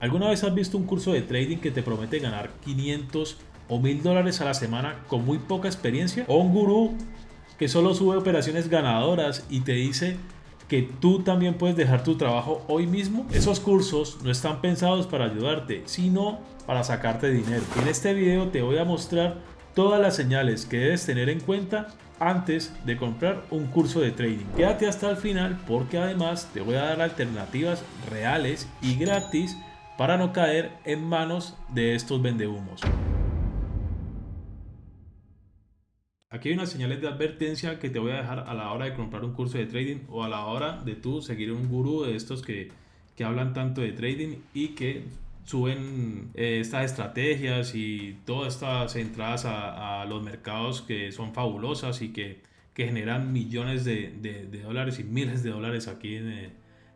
¿Alguna vez has visto un curso de trading que te promete ganar 500 o $1000 a la semana con muy poca experiencia? ¿O un gurú que solo sube operaciones ganadoras y te dice que tú también puedes dejar tu trabajo hoy mismo? Esos cursos no están pensados para ayudarte, sino para sacarte dinero. En este video te voy a mostrar todas las señales que debes tener en cuenta antes de comprar un curso de trading. Quédate hasta el final porque además te voy a dar alternativas reales y gratis para no caer en manos de estos vendehumos. Aquí hay unas señales de advertencia que te voy a dejar a la hora de comprar un curso de trading o a la hora de tú seguir un gurú de estos que hablan tanto de trading y que suben estas estrategias y todas estas entradas a los mercados que son fabulosas y que generan millones de dólares y miles de dólares aquí en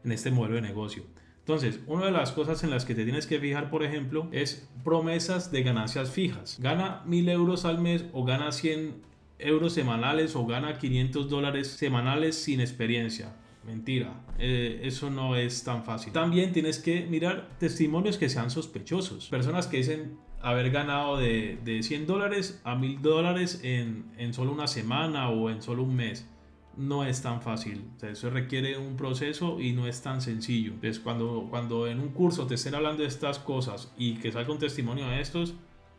este modelo de negocio. Entonces, una de las cosas en las que te tienes que fijar, por ejemplo, es promesas de ganancias fijas. Gana 1000 euros al mes o gana 100 euros semanales o gana 500 dólares semanales sin experiencia. Mentira, eso no es tan fácil. También tienes que mirar testimonios que sean sospechosos. Personas que dicen haber ganado de 100 dólares a 1000 dólares en solo una semana o en solo un mes. No es tan fácil, o sea, eso requiere un proceso y no es tan sencillo. Entonces cuando en un curso te estén hablando de estas cosas y que salga un testimonio de estos,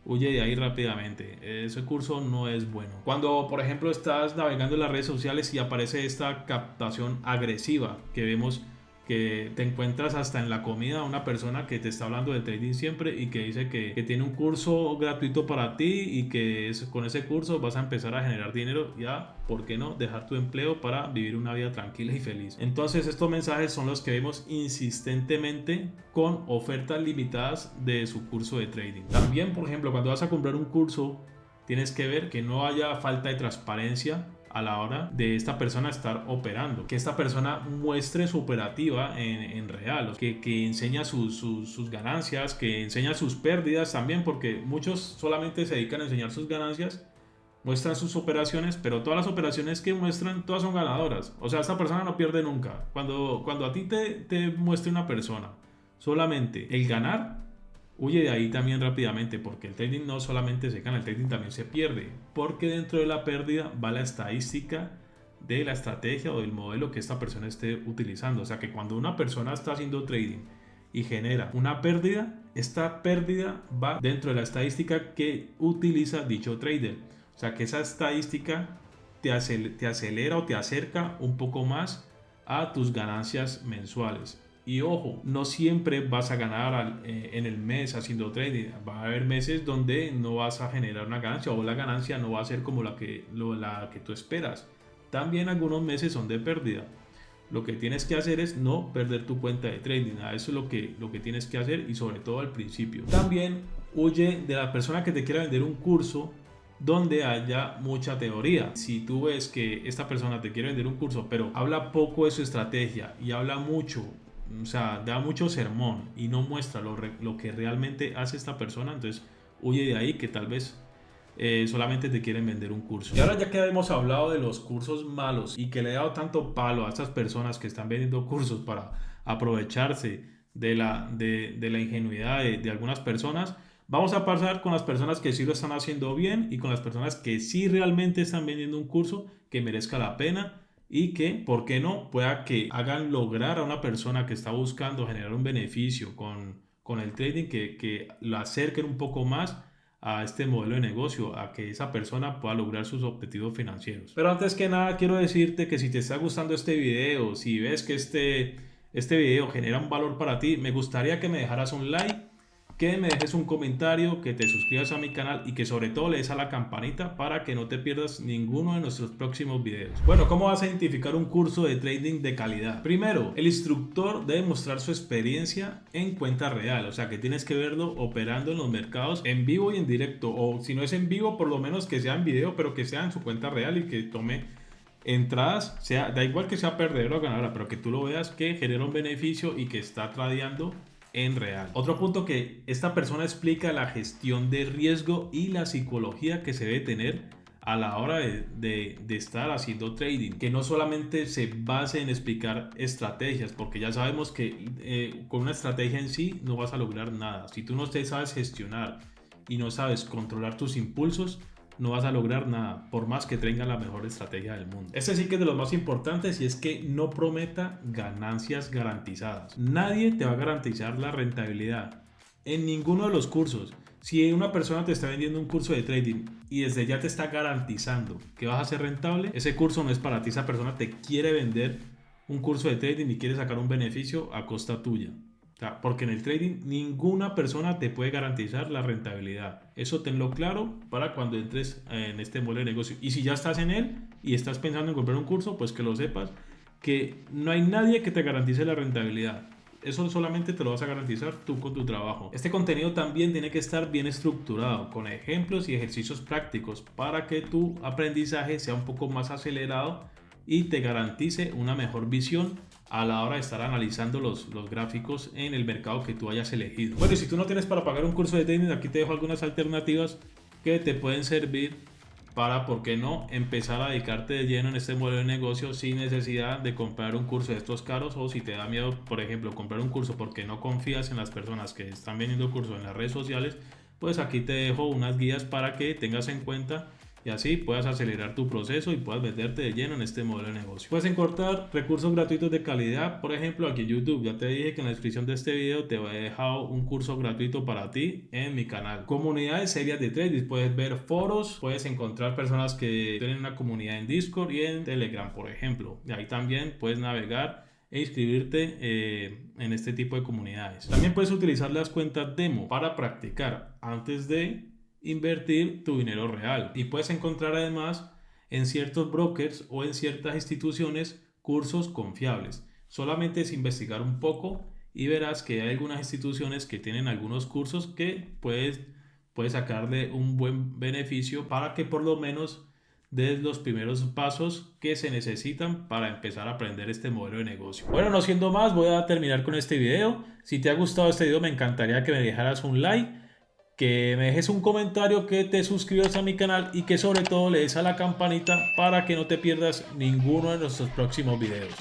huye de ahí rápidamente. Ese curso no es bueno. Cuando por ejemplo estás navegando en las redes sociales y aparece esta captación agresiva que vemos, que te encuentras hasta en la comida una persona que te está hablando de trading siempre y que dice que tiene un curso gratuito para ti y que con ese curso vas a empezar a generar dinero. Ya, ¿por qué no dejar tu empleo para vivir una vida tranquila y feliz? Entonces estos mensajes son los que vemos insistentemente con ofertas limitadas de su curso de trading. También, por ejemplo, cuando vas a comprar un curso, tienes que ver que no haya falta de transparencia a la hora de esta persona estar operando, que esta persona muestre su operativa en real, que enseña sus ganancias, que enseña sus pérdidas también, porque muchos solamente se dedican a enseñar sus ganancias, muestran sus operaciones, pero todas las operaciones que muestran, todas son ganadoras. O sea, esta persona no pierde nunca. Cuando a ti te muestre una persona solamente el ganar, huye de ahí también rápidamente, porque el trading no solamente se gana, el trading también se pierde, porque dentro de la pérdida va la estadística de la estrategia o del modelo que esta persona esté utilizando. O sea que cuando una persona está haciendo trading y genera una pérdida, esta pérdida va dentro de la estadística que utiliza dicho trader. O sea que esa estadística te acelera o te acerca un poco más a tus ganancias mensuales. Y ojo, no siempre vas a ganar en el mes haciendo trading. Va a haber meses donde no vas a generar una ganancia o la ganancia no va a ser como la que tú esperas. También algunos meses son de pérdida. Lo que tienes que hacer es no perder tu cuenta de trading. Eso es lo que tienes que hacer, y sobre todo al principio. También huye de la persona que te quiera vender un curso donde haya mucha teoría. Si tú ves que esta persona te quiere vender un curso pero habla poco de su estrategia y habla mucho, o sea, da mucho sermón y no muestra lo que realmente hace esta persona, entonces huye de ahí, que tal vez solamente te quieren vender un curso. Y ahora, ya que hemos hablado de los cursos malos y que le he dado tanto palo a estas personas que están vendiendo cursos para aprovecharse de la ingenuidad de algunas personas, vamos a pasar con las personas que sí lo están haciendo bien y con las personas que sí realmente están vendiendo un curso que merezca la pena y que, ¿por qué no?, pueda que hagan lograr a una persona que está buscando generar un beneficio con el trading, que lo acerquen un poco más a este modelo de negocio, a que esa persona pueda lograr sus objetivos financieros. Pero antes que nada, quiero decirte que si te está gustando este video, si ves que este video genera un valor para ti, me gustaría que me dejaras un like, que me dejes un comentario, que te suscribas a mi canal y que sobre todo le des a la campanita para que no te pierdas ninguno de nuestros próximos videos. Bueno, ¿cómo vas a identificar un curso de trading de calidad? Primero, el instructor debe mostrar su experiencia en cuenta real, o sea que tienes que verlo operando en los mercados en vivo y en directo, o si no es en vivo, por lo menos que sea en video, pero que sea en su cuenta real y que tome entradas, da igual que sea perdedor o ganadora, pero que tú lo veas que genera un beneficio y que está tradeando en real. Otro punto que esta persona explica: la gestión de riesgo y la psicología que se debe tener a la hora de estar haciendo trading, que no solamente se base en explicar estrategias, porque ya sabemos que con una estrategia en sí no vas a lograr nada. Si tú no te sabes gestionar y no sabes controlar tus impulsos, no vas a lograr nada, por más que tenga la mejor estrategia del mundo. Este sí que es de los más importantes, y es que no prometa ganancias garantizadas. Nadie te va a garantizar la rentabilidad en ninguno de los cursos. Si una persona te está vendiendo un curso de trading y desde ya te está garantizando que vas a ser rentable, ese curso no es para ti. Esa persona te quiere vender un curso de trading y quiere sacar un beneficio a costa tuya. O sea, porque en el trading ninguna persona te puede garantizar la rentabilidad. Eso tenlo claro para cuando entres en este modelo de negocio. Y si ya estás en él y estás pensando en comprar un curso, pues que lo sepas, que no hay nadie que te garantice la rentabilidad. Eso solamente te lo vas a garantizar tú con tu trabajo. Este contenido también tiene que estar bien estructurado, con ejemplos y ejercicios prácticos, para que tu aprendizaje sea un poco más acelerado y te garantice una mejor visión a la hora de estar analizando los gráficos en el mercado que tú hayas elegido. Bueno, y si tú no tienes para pagar un curso de trading, aquí te dejo algunas alternativas que te pueden servir para, ¿por qué no?, empezar a dedicarte de lleno en este modelo de negocio sin necesidad de comprar un curso de estos caros. O si te da miedo, por ejemplo, comprar un curso porque no confías en las personas que están vendiendo cursos en las redes sociales, pues aquí te dejo unas guías para que tengas en cuenta y así puedas acelerar tu proceso y puedas meterte de lleno en este modelo de negocio. Puedes encontrar recursos gratuitos de calidad, por ejemplo aquí en YouTube. Ya te dije que en la descripción de este video te he dejado un curso gratuito para ti en mi canal. Comunidades serias de trading, puedes ver foros, puedes encontrar personas que tienen una comunidad en Discord y en Telegram, por ejemplo. Y ahí también puedes navegar e inscribirte en este tipo de comunidades. También puedes utilizar las cuentas demo para practicar antes de invertir tu dinero real, y puedes encontrar además en ciertos brokers o en ciertas instituciones cursos confiables. Solamente es investigar un poco y verás que hay algunas instituciones que tienen algunos cursos que puedes sacarle un buen beneficio para que por lo menos des los primeros pasos que se necesitan para empezar a aprender este modelo de negocio. Bueno, no siendo más, voy a terminar con este video. Si te ha gustado este video, me encantaría que me dejaras un like, que me dejes un comentario, que te suscribas a mi canal y que sobre todo le des a la campanita para que no te pierdas ninguno de nuestros próximos videos.